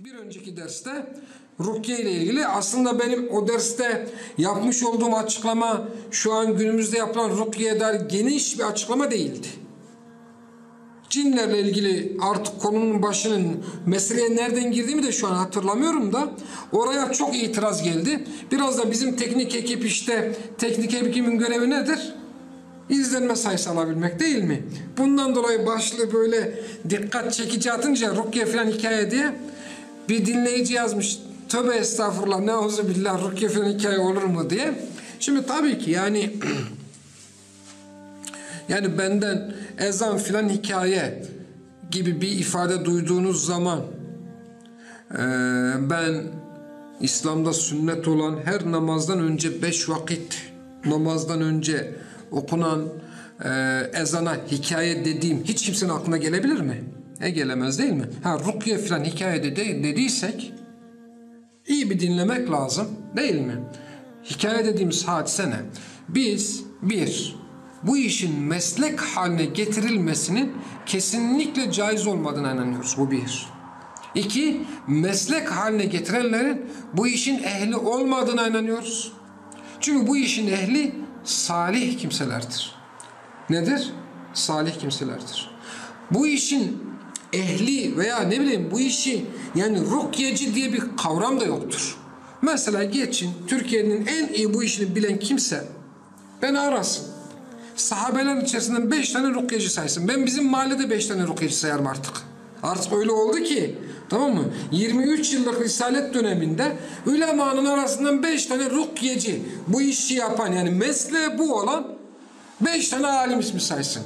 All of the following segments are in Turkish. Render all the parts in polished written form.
Bir önceki derste rukiye ile ilgili aslında benim o derste yapmış olduğum açıklama şu an günümüzde yapılan rukiyeye dair geniş bir açıklama değildi. Cinlerle ilgili artık konunun başının meseleye nereden girdiğimi de şu an hatırlamıyorum da oraya çok itiraz geldi. Biraz da bizim teknik ekip teknik ekibin görevi nedir? İzlenme sayısı alabilmek değil mi? Bundan dolayı başlığı böyle dikkat çekici atınca rukiye falan hikaye diye bir dinleyici yazmış. Tövbe estağfurullah, neuzubillah, rukiye falan hikaye olur mu diye. Şimdi tabii ki yani benden ezan filan hikaye gibi bir ifade duyduğunuz zaman ben İslam'da sünnet olan her namazdan önce 5 vakit namazdan önce okunan ezana hikaye dediğim hiç kimsenin aklına gelebilir mi? Gelemez değil mi? Rukiye filan hikaye dediysek iyi bir dinlemek lazım değil mi? Hikaye dediğimiz hadise ne? Biz bu işin meslek haline getirilmesinin kesinlikle caiz olmadığına inanıyoruz. Bu bir. 2. Meslek haline getirenlerin bu işin ehli olmadığına inanıyoruz. Çünkü bu işin ehli salih kimselerdir. Nedir? Salih kimselerdir. Bu işin ehli veya bu işi rukyeci diye bir kavram da yoktur. Mesela geçin Türkiye'nin en iyi bu işini bilen kimse beni arasın. Sahabelerin içerisinden 5 tane rukyeci saysın. Ben bizim mahallede 5 tane rukyeci sayarım artık. Artık öyle oldu ki, tamam mı? 23 yıllık risalet döneminde ulemanın arasından 5 tane rukyeci, bu işi yapan mesleği bu olan 5 tane alim ismi saysın.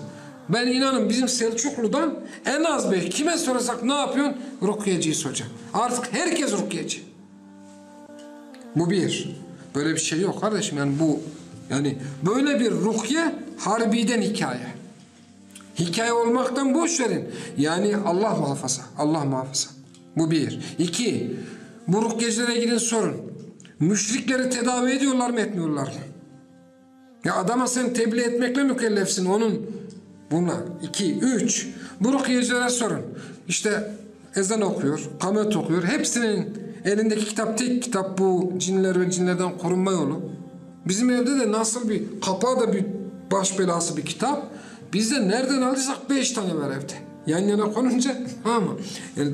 Ben inanın bizim Selçuklu'dan en az 5, kime sorarsak ne yapıyorsun? Rukyeciyiz hocam. Artık herkes rukyeci. Bu bir. Böyle bir şey yok kardeşim. Böyle bir rukiye harbiden hikaye. Hikaye olmaktan boş verin. Allah muhafaza. Allah muhafaza. Bu bir. 2. Bu rukyecilere gidin sorun. Müşrikleri tedavi ediyorlar mı, etmiyorlar mı? Ya adama sen tebliğ etmekle mükellefsin bunlar. 2. 3. Bu rukyecilere sorun. İşte ezan okuyor, kamet okuyor. Hepsinin elindeki kitap tek kitap, bu cinler ve cinlerden korunma yolu. Bizim evde de nasıl bir kapağı da bir baş belası bir kitap. Biz de nereden aldıysak 5 tane var evde. Yan yana konunca, tamam mı?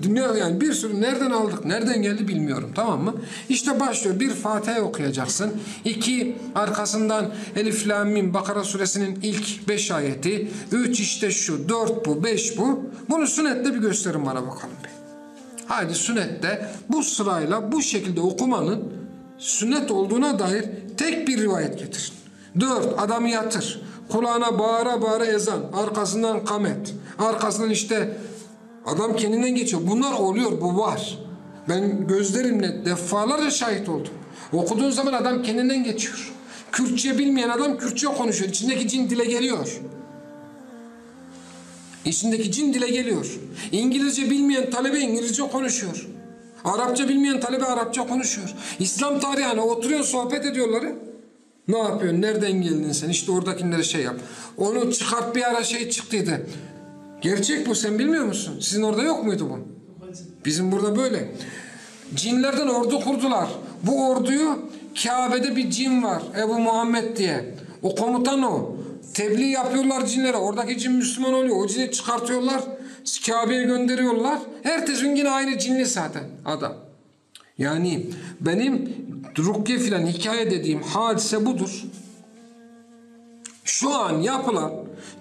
Dünya bir sürü nereden aldık, nereden geldi bilmiyorum, tamam mı? İşte başlıyor. 1 Fatiha okuyacaksın. 2 arkasından Elif Lam Mim Bakara suresinin ilk 5 ayeti. 3 işte şu, 4 bu, 5 bu. Bunu sünnette bir gösterin bana bakalım bir. Haydi sünnette bu sırayla bu şekilde okumanın sünnet olduğuna dair tek bir rivayet getirin. 4 adamı yatır. Kulağına bağıra bağıra ezan. Arkasından kamet. Arkasından işte adam kendinden geçiyor. Bunlar oluyor. Bu var. Ben gözlerimle defalarca şahit oldum. Okuduğun zaman adam kendinden geçiyor. Kürtçe bilmeyen adam Kürtçe konuşuyor. İçindeki cin dile geliyor. İçindeki cin dile geliyor. İngilizce bilmeyen talebe İngilizce konuşuyor. Arapça bilmeyen talebe Arapça konuşuyor. İslam tarihi oturuyor, sohbet ediyorlar. Ne yapıyorsun? Nereden geldin sen? İşte oradakilere yap. Onu çıkart, bir ara çıktıydı. Gerçek bu, sen bilmiyor musun? Sizin orada yok muydu bu? Bizim burada böyle. Cinlerden ordu kurdular. Bu orduyu Kabe'de bir cin var. Ebu Muhammed diye. O komutan o. Tebliğ yapıyorlar cinlere. Oradaki cin Müslüman oluyor. O cini çıkartıyorlar. Kabe'ye gönderiyorlar. Ertesi gün yine aynı cinli zaten adam. Benim rukiye filan hikaye dediğim hadise budur. Şu an yapılan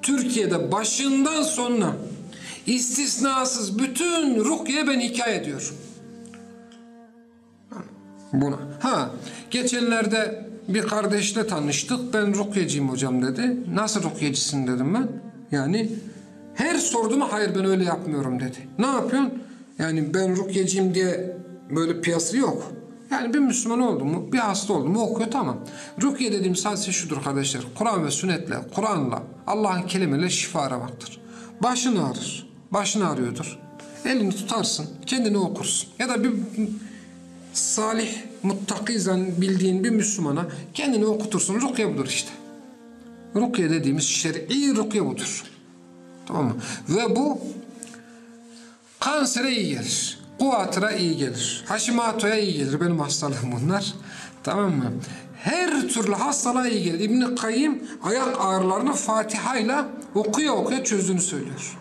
Türkiye'de başından sonuna istisnasız bütün rukiye ben hikaye diyorum. Buna. Geçenlerde bir kardeşle tanıştık. Ben rukyeciyim hocam dedi. Nasıl rukyecisin dedim ben. Her sorduğuma hayır ben öyle yapmıyorum dedi. Ne yapıyorsun? Ben rukyeciyim diye böyle piyası yok. Bir Müslüman oldu mu, bir hasta oldu mu okuyor, tamam. Rukiye dediğim sadece şudur kardeşler. Kur'an ve sünnetle, Kur'an'la, Allah'ın kelimeyle şifa aramaktır. Başın ağrır, başın ağrıyordur. Elini tutarsın, kendini okursun. Ya da bir salih, muttaki bildiğin bir Müslümana kendini okutursun. Rukiye budur işte. Rukiye dediğimiz şer'i rukiye budur. Tamam mı? Ve bu kansere iyi gelir. Kuatıra iyi gelir. Hashimoto'ya iyi gelir. Benim hastalığım bunlar. Tamam mı? Her türlü hastalığa iyi gelir. İbn-i Kayyim ayak ağrılarını Fatiha ile okuya okuya çözdüğünü söylüyor.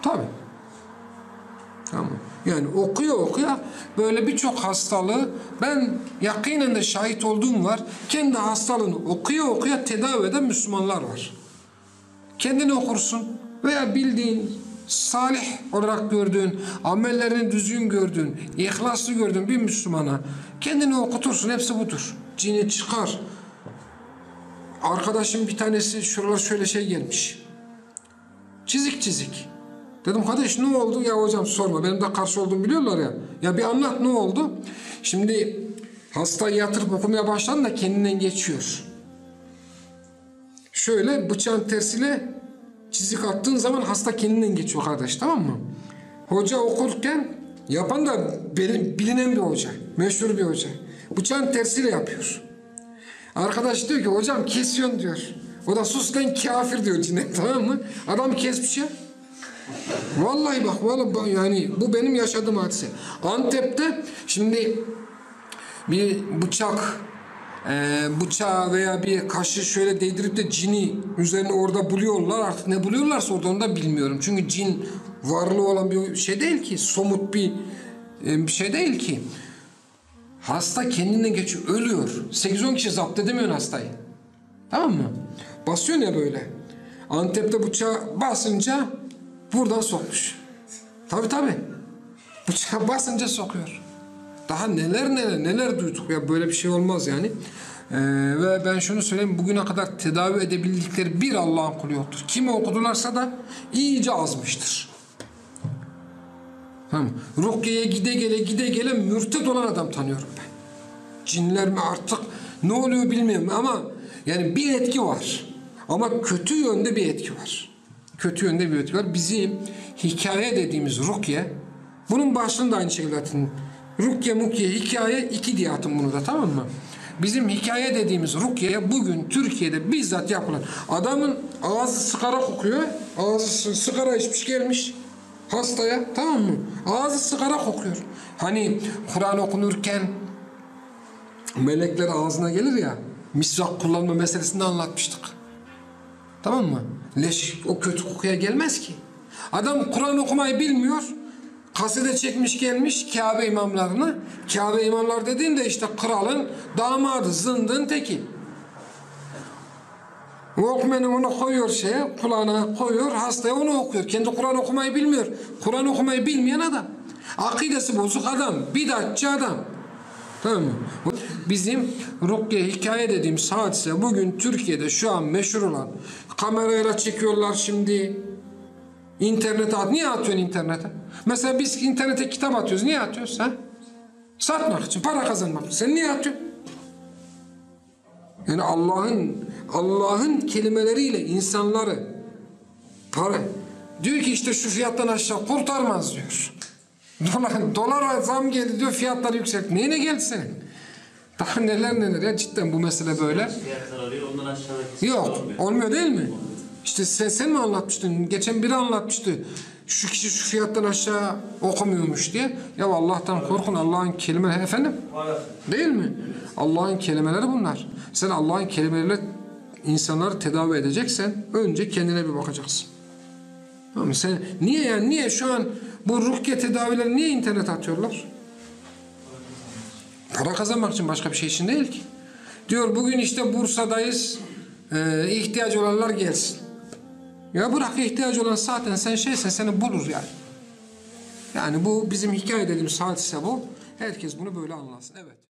Tabii. Tamam. Yani okuya okuya böyle birçok hastalığı ben yakinen de şahit olduğum var. Kendi hastalığını okuya okuya tedavi eden Müslümanlar var. Kendini okursun veya bildiğin, salih olarak gördüğün, amellerini düzgün gördüğün, ihlaslı gördüğün bir Müslümana kendini okutursun. Hepsi budur. Cini çıkar. Arkadaşım bir tanesi şuralar şöyle şey gelmiş. Çizik çizik. Dedim kardeş ne oldu? Ya hocam sorma. Benim de karşı olduğumu biliyorlar ya. Ya bir anlat ne oldu? Şimdi hastayı yatırıp okumaya başladın da kendinden geçiyor. Şöyle bıçağın tersiyle çizik attığın zaman hasta kendinden geçiyor kardeş, tamam mı? Hoca okurken yapan da bilinen bir hoca. Meşhur bir hoca. Bıçağın tersiyle yapıyor. Arkadaş diyor ki hocam kesiyorsun diyor. O da sus lan kafir diyor cine, tamam mı? Adam kesmiş ya. Vallahi bak vallahi yani bu benim yaşadığım hadise. Antep'te şimdi bir bıçağı veya bir kaşı şöyle değdirip de cini üzerine orada buluyorlar. Artık ne buluyorlarsa orada onu da bilmiyorum. Çünkü cin varlığı olan bir şey değil ki. Somut bir şey değil ki. Hasta kendinden geçiyor. Ölüyor. 8-10 kişi zapt edemiyor hastayı. Tamam mı? Basıyor ya böyle. Antep'te bıçağı basınca buradan sokmuş. Tabii. Bıçağı basınca sokuyor. Daha neler duyduk ya, böyle bir şey olmaz yani. Ve ben şunu söyleyeyim, bugüne kadar tedavi edebildikleri bir Allah'ın kulu yoktur. Kimi okudularsa da iyice azmıştır. Tamam. Rukiye'ye gide gele mürted olan adam tanıyorum ben. Cinler mi artık ne oluyor bilmiyorum ama yani bir etki var. Ama kötü yönde bir etki var. Kötü yönde bir etki var. Bizim hikaye dediğimiz rukiye, bunun başlığını da aynı şekilde atın. Rukiye, mukiye, hikaye 2 diye atın bunu da, tamam mı? Bizim hikaye dediğimiz rukiye bugün Türkiye'de bizzat yapılan. Adamın ağzı sigara kokuyor. Ağzı sigara içmiş gelmiş hastaya, tamam mı? Ağzı sigara kokuyor. Hani Kur'an okunurken melekler ağzına gelir ya, misvak kullanma meselesini anlatmıştık. Tamam mı? Leş o kötü kokuya gelmez ki. Adam Kur'an okumayı bilmiyor. Kasede çekmiş gelmiş Kabe imamlarını. Kabe imamlar dediğinde işte kralın damadı, zındığın teki. Walkman'ı onu koyuyor kulağına koyuyor, hastaya onu okuyor. Kendi Kur'an okumayı bilmiyor. Kur'an okumayı bilmeyen adam. Akidesi bozuk adam, bidatçı adam. Tamam mı? Bizim rukiye, hikaye dediğimiz hadise bugün Türkiye'de şu an meşhur olan. Kamerayla çekiyorlar şimdi. İnternete at. Niye atıyorsun internete? Mesela biz internete kitap atıyoruz. Niye atıyoruz? Ha? Satmak için, para kazanmak için. Sen niye atıyorsun? Yani Allah'ın kelimeleriyle insanları para diyor ki işte şu fiyattan aşağı kurtarmaz diyor. Dolara zam geldi diyor, fiyatlar yüksek. Neyine geldi senin? Daha neler ya, cidden bu mesele böyle. Yok, olmuyor değil mi? İşte sen mi anlatmıştın? Geçen biri anlatmıştı. Şu kişi şu fiyattan aşağı okumuyormuş diye. Ya Allah'tan korkun, Allah'ın kelimeleri. Efendim? Değil mi? Allah'ın kelimeleri bunlar. Sen Allah'ın kelimeleriyle insanları tedavi edeceksen önce kendine bir bakacaksın. Tamam mı? Sen niye şu an bu rukiye tedavileri niye internet atıyorlar? Para kazanmak için, başka bir şey için değil ki. Diyor bugün işte Bursa'dayız. İhtiyacı olanlar gelsin. Ya bırak, ihtiyacı olan zaten seni bulur yani. Yani bu bizim hikaye dediğimiz hadise bu. Herkes bunu böyle anlasın. Evet.